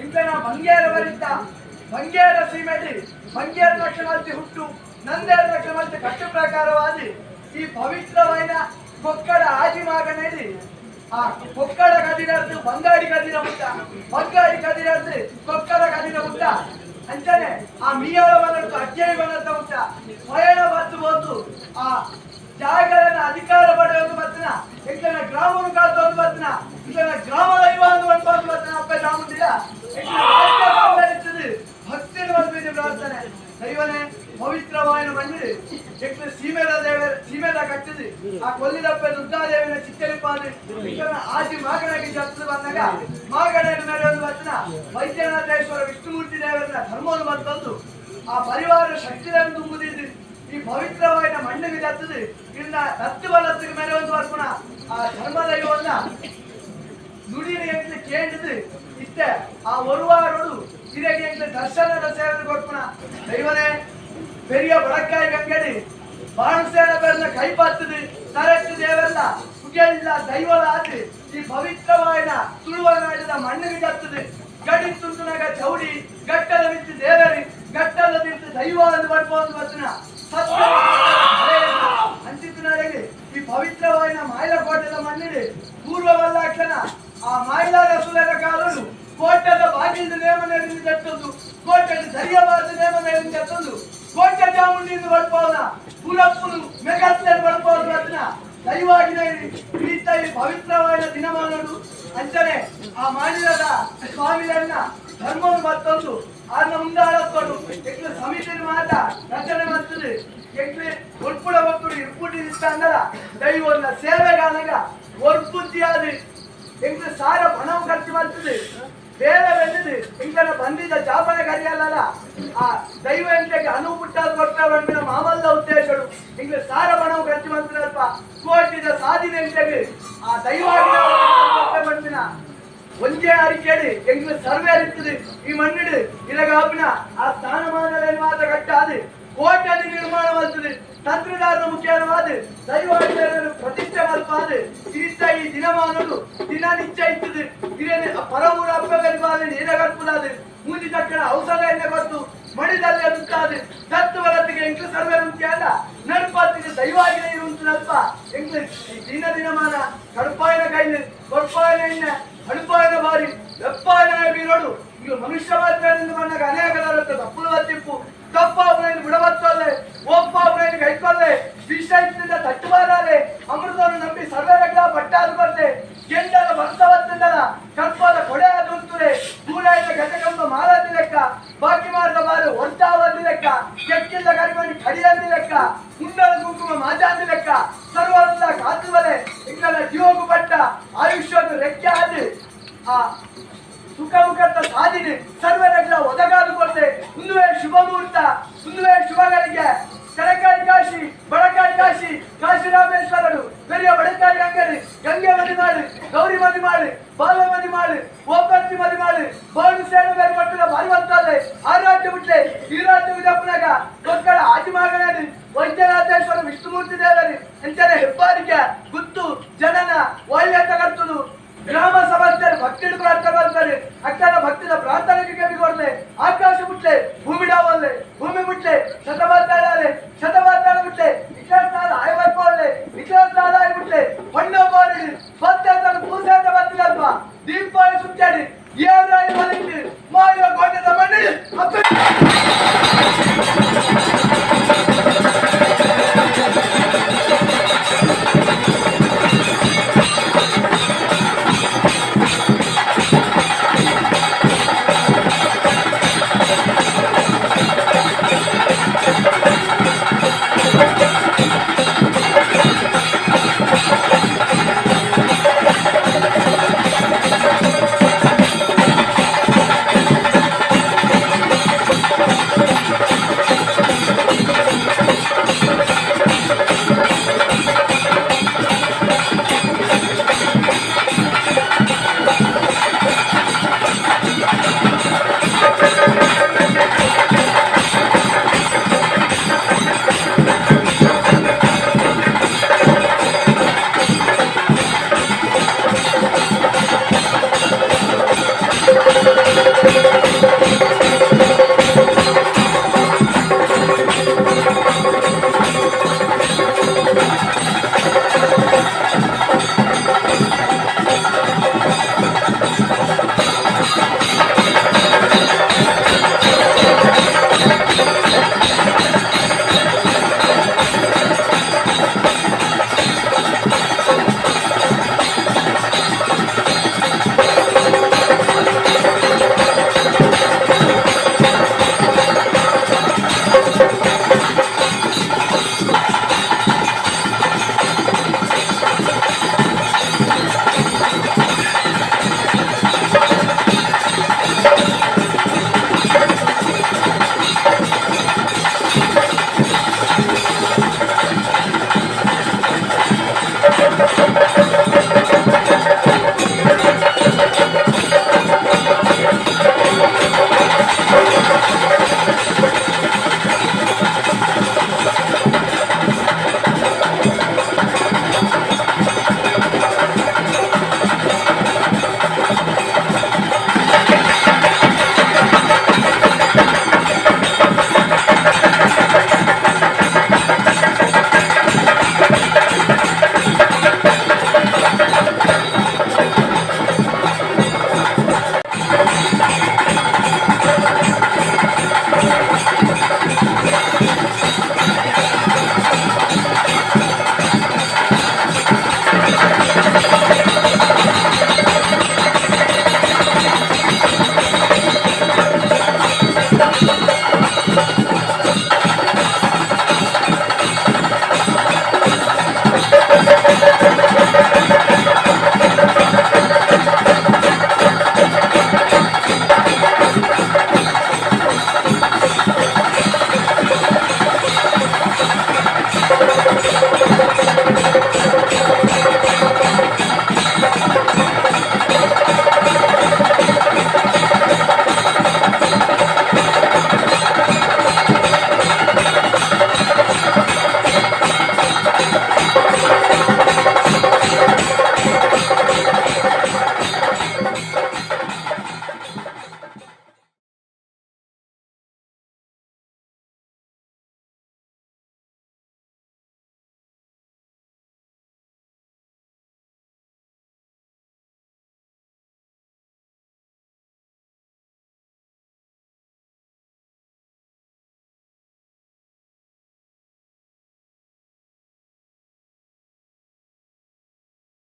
ఇంకా మంగేర వరిత మంగేర సీమెటి మంగేర లక్షణాలకి ಹುಟ್ಟು ನಂದೇರ ಲಕ್ಷಣಾಲకి ಕಟ್ಟು ಪ್ರಕಾರವಾದಿ ಈ ಪವಿತ್ರವಾದ ಕೊಕ್ಕಡ ಆದಿಮಾಗನೇದಿ ಆ ಕೊಕ್ಕಡ ಕದಿರದ್ದು ಬಂಗಾಡಿ ಕದಿರ ಮುಟ್ಟ ಬಂಗಾಡಿ ಕದಿರದ್ದು ಕೊಕ್ಕಡ ಕದಿರ ಮುಟ್ಟ ಅಂತಾನೆ ಆ ಮೀಯಾಳ ಬಂದದ್ದು ಅಜ್ಜೈ ಬಂದದ್ದು ಮುಟ್ಟ ಸ್ವಯಣ ಬತ್ತು ಹೋದು ಆ ಜಾಗಗಳನ್ನ ಅಧಿಕಾರ ಪಡೆಯೋದು ಬತ್ತನ ಇಂಕನ ಗ್ರಾಮವನ್ನು ಕಾದೋದು ಬತ್ತನ ಇಂಕನ ಗ್ರಾಮ ದೈವ ಅಂತ ಬತ್ತನ ಅಪ್ಪ ಜಾಮುಂದಿಲ್ಲ ಭಕ್ತಿ ಬರ್ತೀನಿ ಪ್ರಾರ್ಥನೆ ದೈವನೇ ಪವಿತ್ರವಾದ ಮಣ್ಣು ಎಕ್ಲ ಸೀಮೆದ ಕಟ್ಟಿದು ಆ ಕೊಲ್ಲಿದಪ್ಪ ದುರ್ಗಾದೇವಿನ ಚಿಕ್ಕಲಿಪ್ಪಾದು ಇಂಕನ ಆಜಿ ಮಾಗನಾಗಿ ಜಪ್ತು ಬಂದಾಗ ಮಾಗಣೆಯ ಮೇಲೆ ಒಂದು ಬತ್ತನ ವೈದ್ಯನಾಥೇಶ್ವರ ವಿಷ್ಣುಮೂರ್ತಿ ದೇವರನ್ನ ಧರ್ಮವನ್ನು ಬರ್ತದ್ದು ಆ ಪರಿವಾರ ಶಕ್ತಿಯನ್ನು ತುಂಬುದಿದ್ದು ಈ ಪವಿತ್ರವಾದ ಮಣ್ಣಿಗೆ ಜತ್ತದು ಇನ್ನ ತತ್ವ ಬಲತ್ತಿಗೆ ಮೇಲೆ ಒಂದು ಬರ್ಪುಣ ಆ ಧರ್ಮದೈವವನ್ನ ನುಡಿನ ಎಂಟ್ಲು ಕೇಳಿದು ಇಷ್ಟೇ ಆ ಒರುವಾರೋಡು ಇದಕ್ಕೆ ಎಂಟ್ಲು ದರ್ಶನದ ಸೇವೆ ಕೊಡ್ಪುಣ ದೈವನೇ பெரிய வடக்காய் கங்கடி பாணசேன பேர்ல கைப்பாத்துது கரெக்ட் தேவಲ್ಲ புகழ்ல ದೈವಲಾದು ಈ ಪವಿತ್ರವಾದ ತುಳುವನಾಡಿದ ಮಣ್ಣಿಗೆ ಜತ್ತದು ಗಡಿ ತುಂಡುನಾಗ ಚೌಡಿ ಗಟ್ಟದ ಬಿತ್ತು ದೇವರಿ ಗಟ್ಟದ ಬಿತ್ತು ದೈವ ಎಂದು ಬರ್ಬೋದು ಬರ್ತನ ಸತ್ಯ ಅಂಚಿತನಾಗಿ ಈ ಪವಿತ್ರವಾದ ಮಾಯಿಲಕೋಟೆದ ಮಣ್ಣಿಗೆ ಪೂರ್ವವಲ್ಲಾಕ್ಷಣ ಆ ಮಾಯಿಲಾದ ಸುಲರ ಕಾಲನು ಕೋಟೆದ ಬಾಗಿಲಿದ ನೇಮನೆಯನ್ನು ಜಟ್ಟದು ಕೋಟೆದ ಧೈರ್ಯವಾದ ನೇಮನೆಯನ್ನು ಜಟ್ಟದು ಕೋಟೆ ಚಾಮುಂಡಿಯಿಂದ ಬರ್ಬೋದ ಪುರಪ್ಪನು ಮೆಗತ್ತಲ್ಲಿ ಬರ್ಬೋದು ಬರ್ತನ ದೈವಾಗಿನ ಈ ಪವಿತ್ರವಾದ ದಿನಮಾನಗಳು ಅಂಚನೆ ಆ ಮಾಡಿದ ಸ್ವಾಮಿಗಳನ್ನ ಧರ್ಮವನ್ನು ಮತ್ತೊಂದು ಅದನ್ನ ಮುಂದಾಡಕೊಂಡು ಎಕ್ಲ ಸಮಿತಿನ ಮಾತ ರಚನೆ ಮಾಡ್ತದೆ ಎಕ್ಲ ಒಡ್ಪುಡ ಮಕ್ಕಳು ಇರ್ಪುಟ್ಟಿ ಇಷ್ಟ ಅಂದಲ್ಲ ದೈವನ್ನ ಸೇವೆಗಾನಾಗ ಒರ್ಪುತ್ತಿಯಾದ ಎಕ್ಲ ಸಾರ ಹಣವು ಖರ್ಚು ಮಾಡ್ತದೆ ಬೇರೆ ಬೆಳೆದು ಇಂಕನ ಬಂದಿದ್ದ ಜಾಪನೆ ಕರಿಯಲ್ಲ ಆ ದೈವ ಎಂಟಕ್ಕೆ ಅನುವು ಪುಟ್ಟಾದ ಕೊಟ್ಟ ಮಾಮಲ್ಲ ಉದ್ದೇಶಗಳು ಇಂಗ್ಲ ಸಾರ ಬಣವು ಖರ್ಚು ಮಾಡ್ತಿರಲ್ಪ ಕೋಟಿದ ಸಾಧಿನ ಎಂಟಕ್ಕೆ ಆ ದೈವ ಬಂದಿನ ಒಂದೇ ಅರಿಕೆಡಿ ಎಂಗ್ಲ ಸರ್ವೆ ಅರಿತದೆ ಈ ಮಣ್ಣಿಡು ಇರಗಾಪಿನ ಆ ಸ್ಥಾನಮಾನ ಮಾತ್ರ ಕಟ್ಟಾದು ಕೋಟೆಯಲ್ಲಿ ನಿರ್ಮಾಣವಾಗುತ್ತದೆ ತಂತ್ರಗಾರನ ಮುಖ್ಯವಾದ ದೈವಾಚಾರ್ಯರು ಪ್ರತಿಷ್ಠೆ ಮಲ್ಪಾದ ಇರಿತ ಈ ದಿನಮಾನಗಳು ದಿನ ನಿಶ್ಚಯಿಸುದು ಇರೇ ಪರಮೂರ ಹಬ್ಬಗಳಿಗಾದ ನೀರಗಲ್ಪುದಾದ ಮೂದಿ ತಕ್ಕಣ ಔಷಧ ಎಣ್ಣೆ ಕೊಟ್ಟು ಮಡಿದಲ್ಲಿ ಅದುತ್ತಾದ ದತ್ತು ವರತ್ತಿಗೆ ಎಂಕ್ಲು ಸರ್ವೆ ಮುಖ್ಯ ಅಲ್ಲ ನಡ್ಪಾತಿಗೆ ದೈವಾಗಿನ ಇರುವಂತಲ್ಪ ಎಂಕ್ಲು ದಿನಮಾನ ಕಡುಪಾಯನ ಕೈಲು ಕೊಡ್ಪಾಯನ ಎಣ್ಣೆ ಅಡುಪಾಯನ ಬಾರಿ ವೆಪ್ಪಾಯನ ಬೀರೋಡು ಈಗ ಮನುಷ್ಯ ಮಾತ್ರ ಬಂದಾಗ ಅನೇಕ ತಪ್ಪುಳ ತಿಪ್ಪು ತಪ್ಪಾಪುರೈನ ಬಿಡವತ್ತಲ್ಲೇ ಒಪ್ಪಾಪುರೈನ ಕೈಕೊಳ್ಳೆ ವಿಷಯದಿಂದ ತಟ್ಟುಬಾರದೆ ಅಮೃತವನ್ನು ನಂಬಿ ಸರ್ವರಗಳ ಬಟ್ಟಾದು ಬರ್ತೆ ಗೆಂಡಲ ಭಕ್ತವತ್ತಂದಲ ಕಲ್ಪದ ಕೊಡೆ ಅದುಂತುರೆ ಕೂಲಾಯಿನ ಗಜಕಂಬ ಮಾರಾದಿ ಲೆಕ್ಕ ಬಾಕಿ ಮಾರ್ಗ ಬಾರು ಹೊರ್ತಾವದಿ ಲೆಕ್ಕ ಕೆಕ್ಕಿಲ್ಲ ಕರಿಮಣಿ ಕಡಿಯಂದಿ ಲೆಕ್ಕ ಮುಂಡಲ ಕುಂಕುಮ ಮಾಜಾಂದಿ ಲೆಕ್ಕ ಸರ್ವರೆಲ್ಲ ಕಾತುವಲೆ ಇಂಗಲ ಜೀವಗು ಪಟ್ಟ ಆಯುಷ್ಯದ ರೆಕ್ಕೆ ಆದಿ ಆ ಸುಖಮುಖದ ಸಾಧಿನಿ ಸರ್ವರೆಲ್ಲ ಒದಗಾದು ಕೊಟ್ಟೆ ಮುಂದುವೆ ಶುಭ ಮುಹೂರ್ತ ಮುಂದುವೆ ಶುಭಗಳಿಗೆ ಕರಕಾಯಿ ಕಾಶಿ ಬಡಕಾಯಿ ಕಾಶಿ ಕಾಶಿ ರಾಮೇಶ್ವರರು பெரிய ಬಡಕಾಯಿ ಅಂಗಡಿ ಗಂಗೆ ಮದಿ ಮಾಡಿ ಗೌರಿ ಮದಿ ಮಾಡಿ ಬಾಲ ಮದಿ ಮಾಡಿ ಓಪರ್ತಿ ಮದಿ ಮಾಡಿ ಬಾಣು ಸೇವೆ ಬೇರೆ ಪಟ್ಟದ ಬರುವಂತಲ್ಲೇ ಆ ರಾಜ್ಯ ಬಿಟ್ಲೆ ಈ ರಾಜ್ಯ ವಿಜಯಪುರಗ ಕೊಕ್ಕಡ ಆದಿಮಾಗನಾಡಿ ವೈದ್ಯನಾಥೇಶ್ವರ ವಿಷ್ಣುಮೂರ್ತಿ ದೇವರಿ ಅಂತಾನೆ ಹೆಬ್ಬಾರಿಕೆ ಗುತ್ತು ಜನನ ಒಳ್ಳೆ ತಗತ್ತುದು ಗ್ರಾಮ ಸಭಾಸ್ಥರು ಭಕ್ತಿಡು ಪ್ರಾರ್ಥನೆ ಮಾಡ್ತಾರೆ ಅಕ್ಕನ ಭಕ್ತಿದ ಪ್ರಾರ್ಥನೆಗೆ ಕೇಳಿಕೊಡ್ಲೆ ಆಕಾಶ ಬಿಟ್ಲೆ ಭೂಮಿ ಡಾವಲ್ಲೆ